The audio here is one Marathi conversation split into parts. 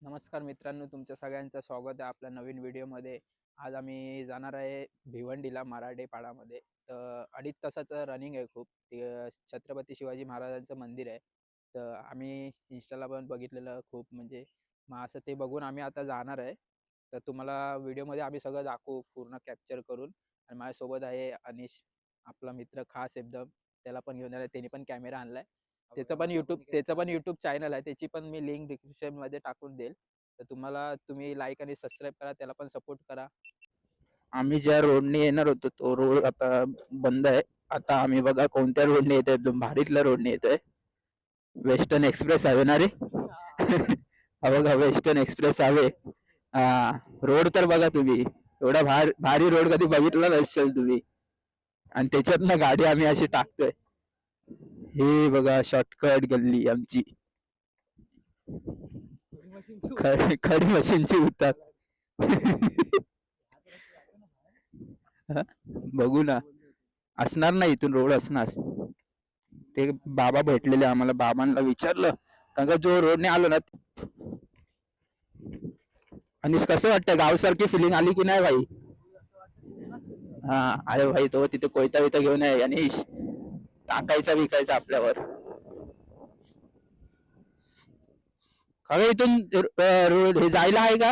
नमस्कार मित्रांनो, तुमच्या सगळ्यांचं स्वागत आहे आपल्या नवीन व्हिडिओमध्ये. आज आम्ही जाणार आहे भिवंडीला मराठे पाडामध्ये. तर 2.5 तासाचं रनिंग आहे खूप. ते छत्रपती शिवाजी महाराजांचं मंदिर आहे. तर आम्ही इंस्टाला पण बघितलेलं खूप म्हणजे मग असं ते बघून आम्ही आता जाणार आहे. तर तुम्हाला व्हिडिओमध्ये आम्ही सगळं दाखवू पूर्ण कॅप्चर करून. आणि माझ्यासोबत आहे अनिश, आपला मित्र खास एकदम. त्याला पण घेऊन आलाय, त्याने पण कॅमेरा आणलाय. त्याचं पण यूट्यूब चॅनल आहे, त्याची पण मी लिंक डिस्क्रिप्शनमध्ये टाकून देईल. तर तुम्ही लाईक आणि सबस्क्राईब करा, त्याला पण सपोर्ट करा. आम्ही ज्या रोडने येणार होतो तो रोड आता बंद आहे. आता आम्ही बघा कोणत्या रोडने येतोय, एकदम भारीतल्या रोडने येतोय. वेस्टर्न एक्सप्रेस हायवे ना रे. हा बघा वेस्टर्न एक्सप्रेस हायवे. हा, रोड तर बघा तुम्ही, एवढा भारी रोड कधी बघितला नसेल तुम्ही. आणि त्याच्यातनं गाडी आम्ही अशी टाकतोय. हे बघा शॉर्टकट गल्ली आमची. खडी मशीनची उतर. बघू ना, असणार ना इथून रोड असणार. ते बाबा भेटलेले आम्हाला, बाबांना विचारलं कारण का जो रोडने आलो ना. आणि कसं वाटतं, गावसारखी फिलिंग आली की नाही भाई? हा, अरे भाई तो तिथे कोयता बिता घेऊन आहे अनिश, टाकायचा विकायचा आपल्यावर. खरं इथून रोड हे जायला आहे का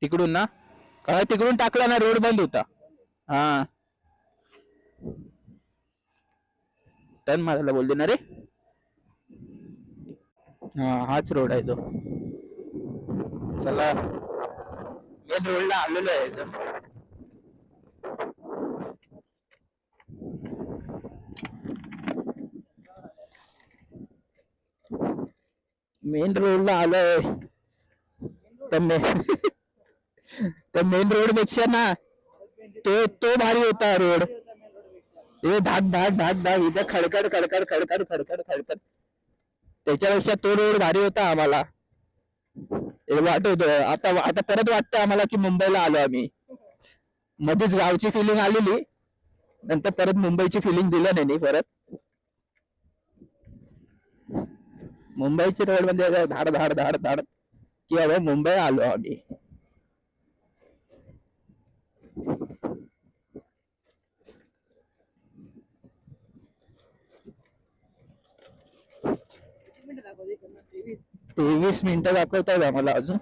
तिकडून ना? खरं तिकडून टाकला ना रोड बंद होता. हा, टर्न मारायला बोलले ना रे. हा, हाच रोड आहे तो. चला, मेन रोडला आलेलो आहे इथं. मेन रोडला आलोय. तर मेन रोड पेक्षा ना तो भारी होता रोड. हे धाक धाक धाक धाक इथं खडखड खडखड खडखड खडखड खडखड. त्याच्यापेक्षा तो रोड भारी होता आम्हाला. हे वाटत आता आता परत वाटतं आम्हाला की मुंबईला आलो आम्ही. मध्येच गावची फिलिंग आलेली, नंतर परत मुंबईची फिलिंग दिलं नाही परत. मुंबईच्या रोड मध्ये धाड धाड धाड धाड की अरे मुंबई आलो आम्ही. तेवीस मिनिटं दाखवतायत आम्हाला अजून.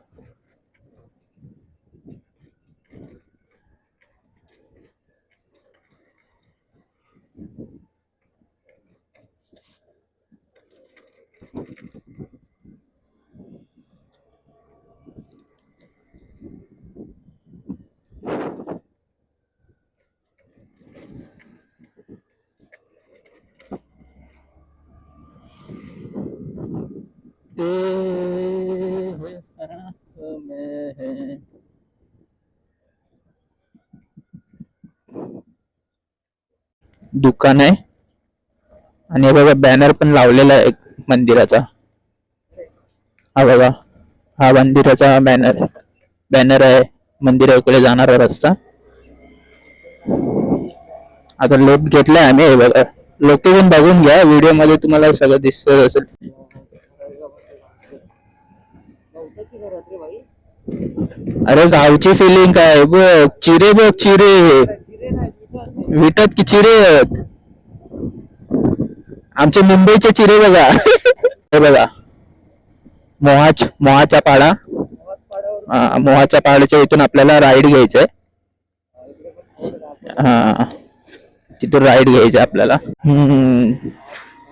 दुकान आहे आणि बघा बॅनर पण लावलेला आहे मंदिराचा. हा बघा, हा मंदिराचा बॅनर बॅनर आहे. मंदिराकडे जाणारा रस्ता. आता लेफ्ट घेतलाय आम्ही. हे बघा, लोकेशन बघून घ्या, व्हिडिओ मध्ये तुम्हाला सगळं दिसत असेल. अरे गावची फिलिंग काय बघ, चिरे बघ चिरे, विटत की चिरे आहेत. आमचे मुंबईचे चिरे बघा. हे बघा, मोहाचा पाडा. मोहाच्या पहाडच्या इथून आपल्याला राईड घ्यायचंय. हा, तिथून राईड घ्यायचंय आपल्याला.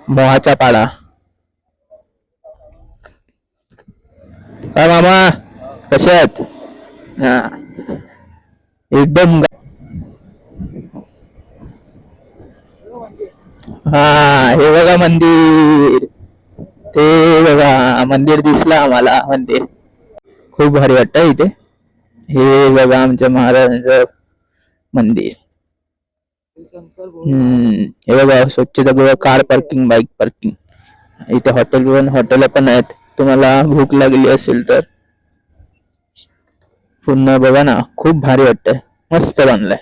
मोहाचा पाडा. काय मामा, कसे आहेत? हा, एकदम. हा, हे बघा मंदिर. ते बघा मंदिर दिसलं आम्हाला. मंदिर खूप भारी वाटतं इथे. हे बघा आमच्या महाराजांचं मंदिर. हे बघा स्वच्छता, कार पार्किंग, बाईक पार्किंग. इथे हॉटेल पण आहेत. तुम्हाला भूक लागली असेल तर. पुन्हा बघा ना, खूप भारी वाटतंय, मस्त बांधलंय.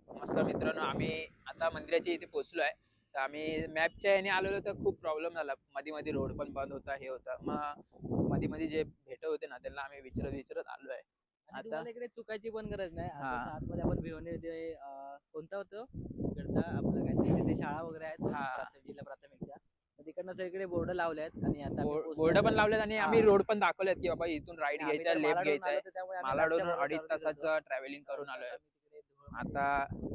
नमस्कार मित्रांनो, आम्ही आता मंदिराच्या इथे पोहोचलो आहे. तर आम्ही मॅपच्या याने आलेलो तर खूप प्रॉब्लेम झाला. मध्ये मध्ये रोड पण बंद होता, हे होता. मग मध्ये मध्ये जे भेट होते ना त्यांना आम्ही विचारत विचारत आलोय. आणि आता तुम्हाला इकडे चुकायची पण गरज नाही. हा आता आतमध्ये आपण भिवंडी कोणता होतो इकडचा आपलं काय तिथे शाळा वगैरे आहेत हा जिल्हा प्राथमिकच्या. तर तिकडनं सगळीकडे बोर्ड लावले आहेत आणि आता आम्ही बोर्ड पण पोहोचलो. लावलेत आणि हा आम्ही रोड पण दाखवलेत की बाबा इथून राईट आणि आम्ही घ्यायचा, तर लेफ्ट मालाडवरून घ्यायचा आलो आहे. होतो त्यामुळे आम्ही मॅपच्या मालाडवरून भरोश्यावर 2.5 तासाचं ट्रॅव्हलिंग करून आलोय. आता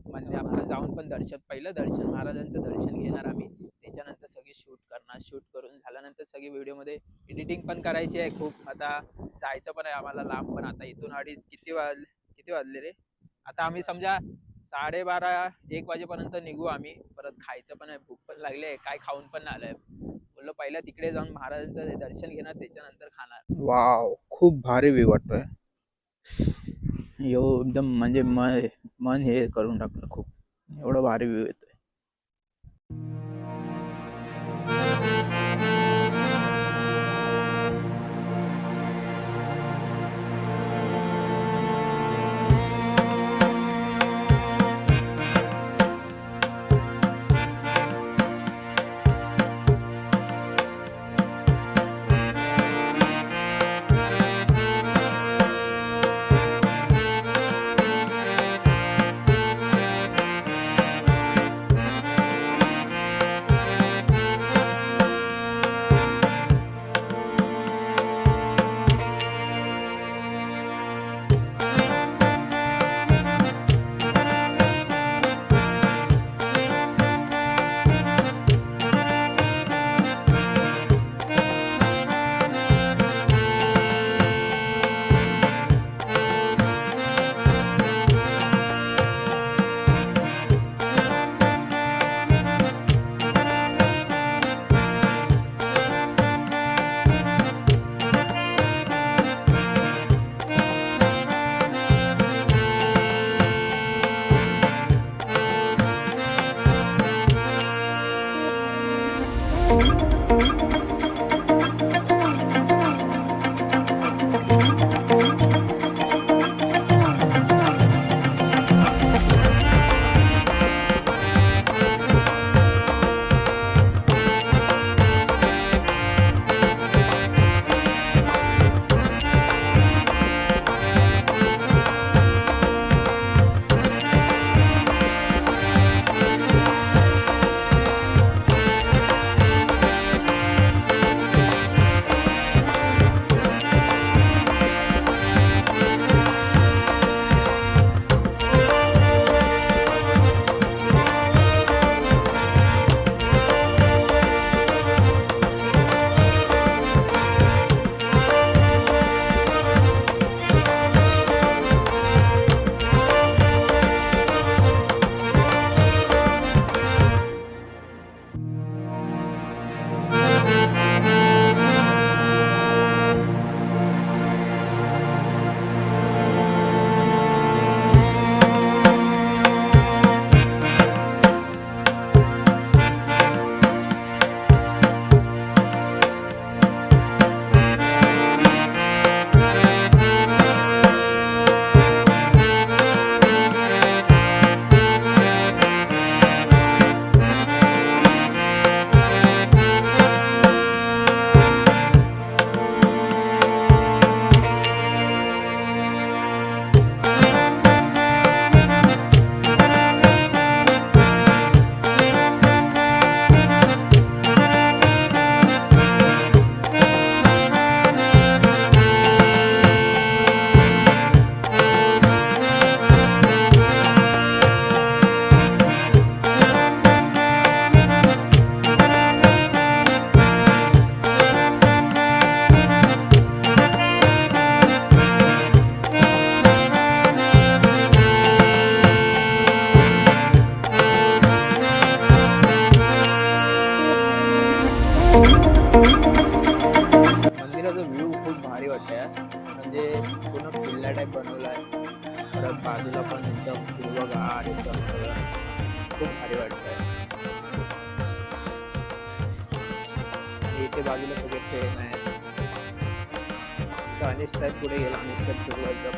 म्हणजे धुळवड आपलं जाऊन पण पहिलं दर्शन महाराजांचं दर्शन घेणार आम्ही. त्याच्यानंतर सगळी शूट करणार. शूट करून झाल्यानंतर सगळी व्हिडिओमध्ये एडिटिंग पण करायची आहे खूप. आता जायचं पण आहे आम्हाला लांब पण. आता इथून किती वाजले रे? आता आम्ही समजा 12:30-1 वाजेपर्यंत निघू आम्ही. परत खायचं पण आहे, भूक पण लागली आहे, काय खाऊन पण नाही आलंय. बोललो पहिला तिकडे जाऊन महाराजांचं दर्शन घेणार त्याच्यानंतर खाणार. वाव, खूप भारी व्ह्यू वाटतोय. एकदम म्हणजे मन हे करून टाकलं खूप. एवढं भारी व्ह्यू येतोय. मंदिराचा व्ह्यू खूप भारी वाटतंय यार. म्हणजे पूर्ण किल्ला टाईप बनवलाय. परत बाजूला पण एकदम हिरवंगार एकदम सगळं खूप भारी वाटतंय. आणि इथे बाजूला सगळे ट्रेन आहेत. अनिश साहेब पुढे गेला. अनिश साहेब पुढे एकदम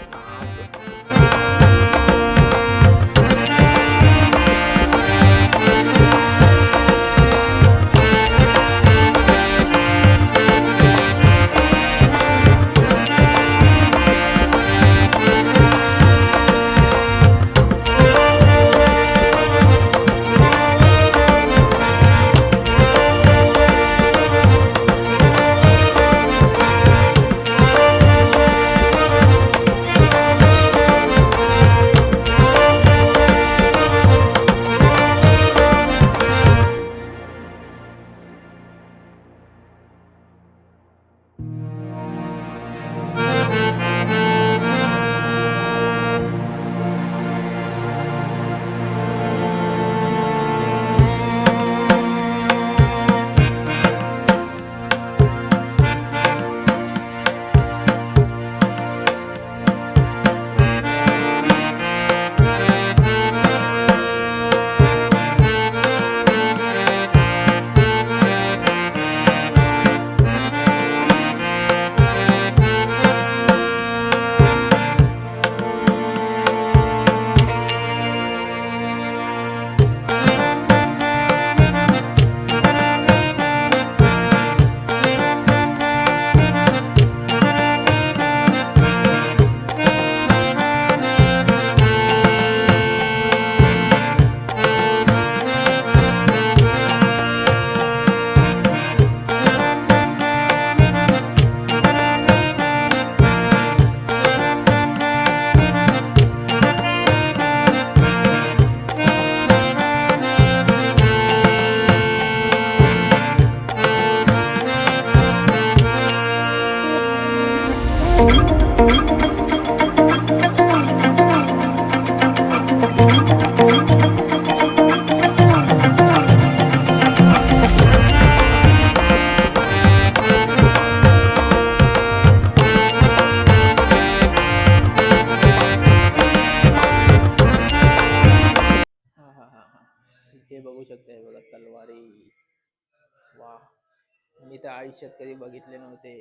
मी तर आयुष्यात कधी बघितले नव्हते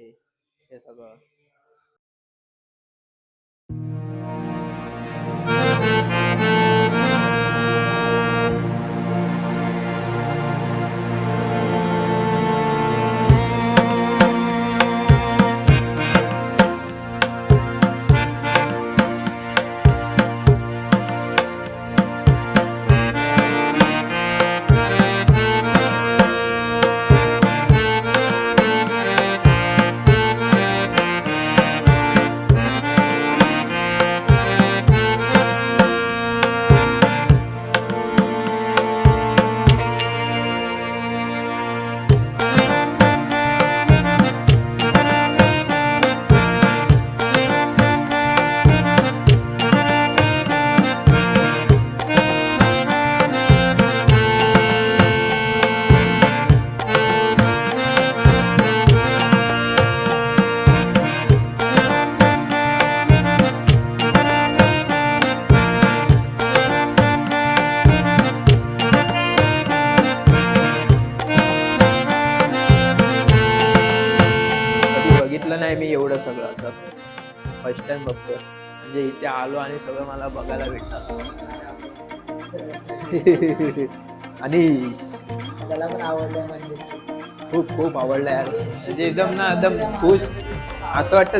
हे सगळं. कधी बघितलं नाही मी एवढं सगळं असं. फर्स्ट टाइम बघतोय म्हणजे इथे आलो आणि सगळं मला बघायला भेटतं. आणि त्याला पण आवडलं म्हणजे खूप खूप आवडलं यार, म्हणजे एकदम ना एकदम खुश. असं वाटतं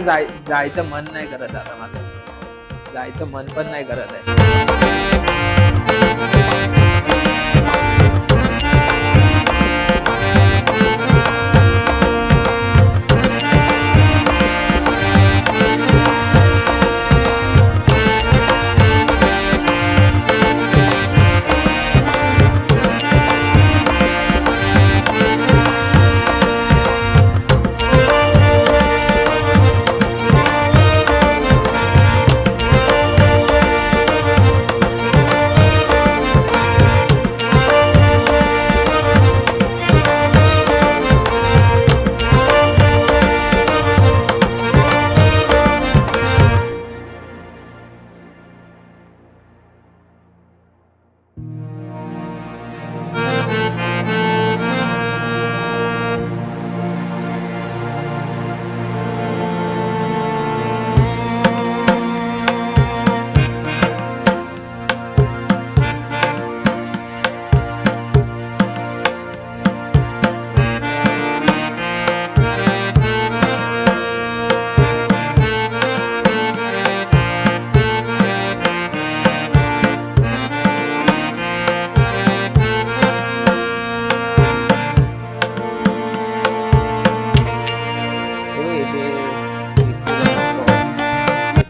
जायचं मन नाही करत आता माझं. जायचं मन पण नाही करत आहे.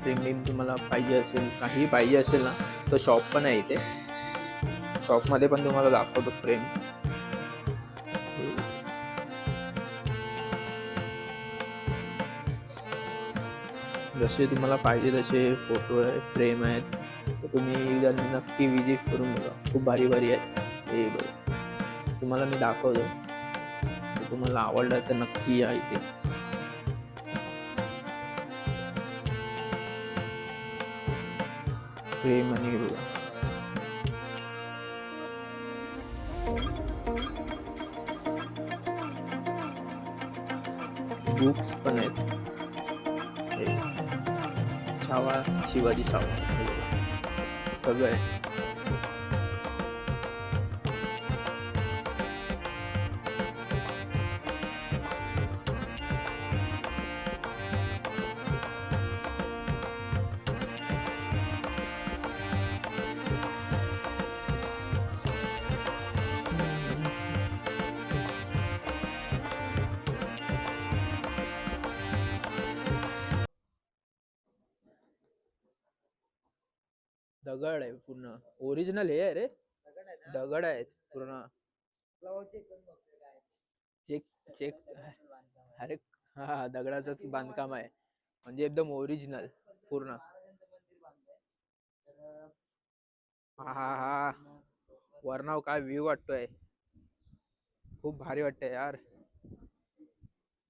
प्रीमियम तुम्हाला पाहिजे असेल, काही पाहिजे असेल ना, तर शॉप पण आहे इथे. शॉपमध्ये पण तुम्हाला दाखवतो फ्रेम. जसे तुम्हाला पाहिजे तसे फोटो आहे, फ्रेम आहेत, तर तुम्ही एकदा नक्की विजिट करून बघा. खूप भारी भारी आहेत हे बघा. तुम्हाला मी दाखवतो, तर तुम्हाला आवडलं तर नक्की या इथे. फ्रेम आणि हे बघा, बुक्स पण आहेत. हे छावा शिवाजी सावंत हे बघा, सगळं आहे. दगड आहे पूर्ण, ओरिजिनल हे आहे रे. दगड आहेत पूर्ण. चेक चेक अरे हा, दगडाचंच बांधकाम आहे, म्हणजे एकदम ओरिजिनल पूर्ण. हा हा हा, वरनाव काय व्ह्यू वाटतोय, खूप भारी वाटतंय यार.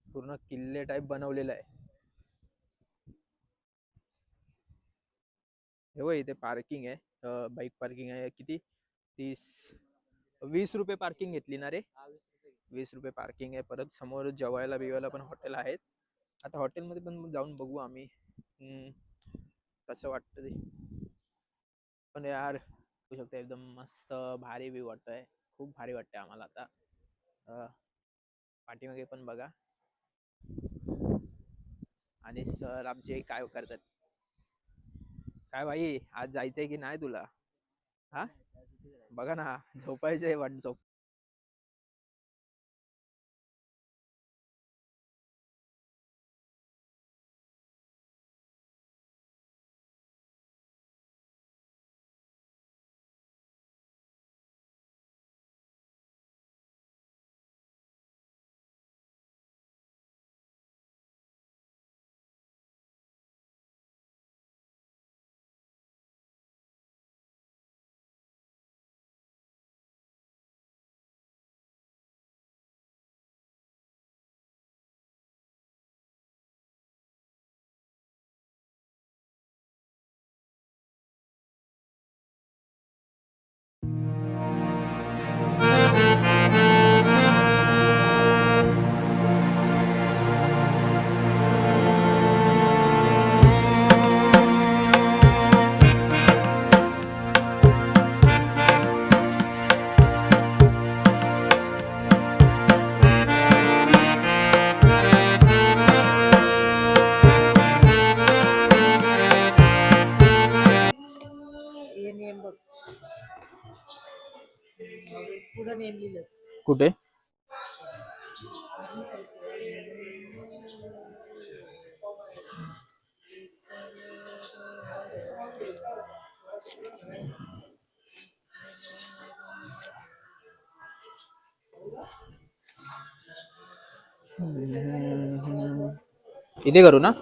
पूर्ण किल्ले टाइप बनवलेलं आहे. हे बघ इथे पार्किंग आहे, बाईक पार्किंग आहे. किती? 30 20 रुपये पार्किंग घेतली ना रे? ₹20 पार्किंग आहे. परत समोर जेवायला बिवायला पण हॉटेल आहेत. आता हॉटेलमध्ये पण जाऊन बघू आम्ही कसं वाटतं ते. पण यार बघू शकता एकदम मस्त भारी व्ह्यू वाटतोय. खूप भारी वाटतंय आम्हाला आता. अं, पाठीमागे पण बघा आणि सर आमचे काय करतात. काय भाई आज जायचंय की नाही तुला? हा बघा ना झोपायचंय पण झोप. हे नेम बघ पुढं नेम लिहिलं कुठे? इथे करू ना?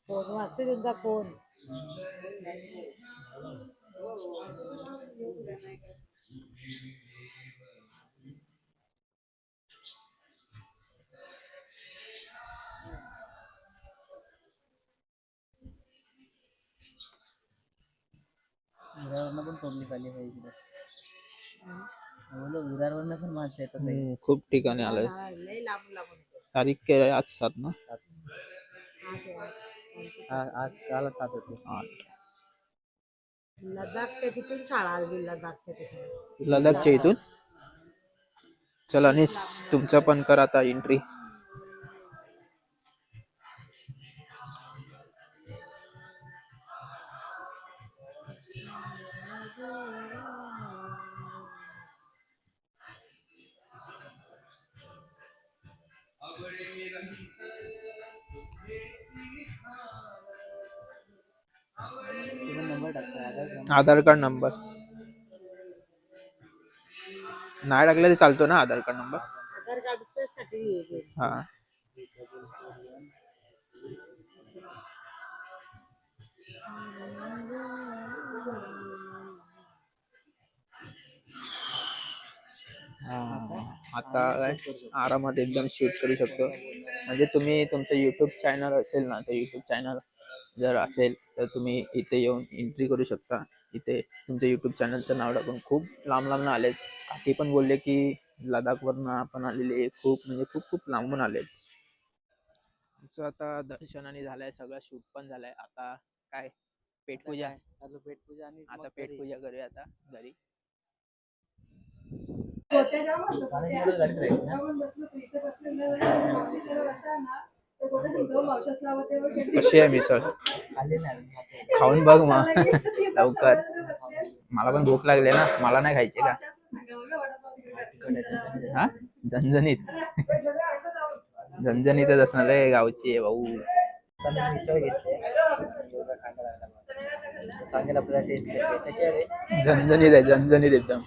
फोन वाजते तुमचा फोन विरारवरनं पण पब्लिक आली आहे इकडे. बोलो विरारवरनं पण माणसं येतात आहे. खूप ठिकाणी आलंय. हा, लय लांब लांब तारीख काय आज 7 ना? आज काल 7 होते. 8. लडाखच्या तिथून शाळा आली लडाखच्या तिथून लडाखच्या इथून. चला आणि तुमचं पण कर आता एंट्री. तुम्ही नंबर टाकता आधार कार्ड नंबर नाही टाकलं तर चालतो ना? आधार कार्ड नंबर. आधार कार्डच्या साठी हा आता काय आरामात एकदम शूट करू शकतो. म्हणजे तुम्ही तुमचं युट्यूब चॅनल असेल ना, तर युट्यूब चॅनल जर असेल तर तुम्ही इथे येऊन एंट्री करू शकता. इथे तुमच्या युट्यूब चॅनलचं नाव टाकून खूप लांब लांब आले. काकी पण बोलले की लडाखवरनं आपण आलेले खूप म्हणजे खूप खूप लांबून आले. आमचं आता दर्शनाने झालंय, सगळं शूट पण झालंय. आता काय पेटपूजा. चालू पेटपूजा आणि आता पेटपूजा करूया आता घरी. गाडीत राहील ना. कशी आहे मिसळ? आले नाही खाऊन बघ मग लवकर. मला पण भूक लागली ना, मला नाही खायचे का? हा झणझणीत. झणझणीतच असणार रे, गावची आहे भाऊ. मिसळ घेतली सांगेल आपल्याला टेस्ट कशी आहे रे. झणझणीत आहे, झणझणीत एकदम.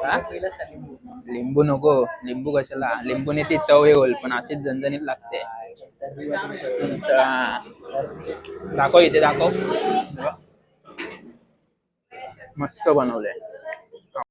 हा? पहिलाच खाली लिंबू नको, लिंबू कशाला? लिंबूने ती चव येईल पण अशीच झणझणीत लागते. दाखव इथे दाखव. मस्त बनवलंय.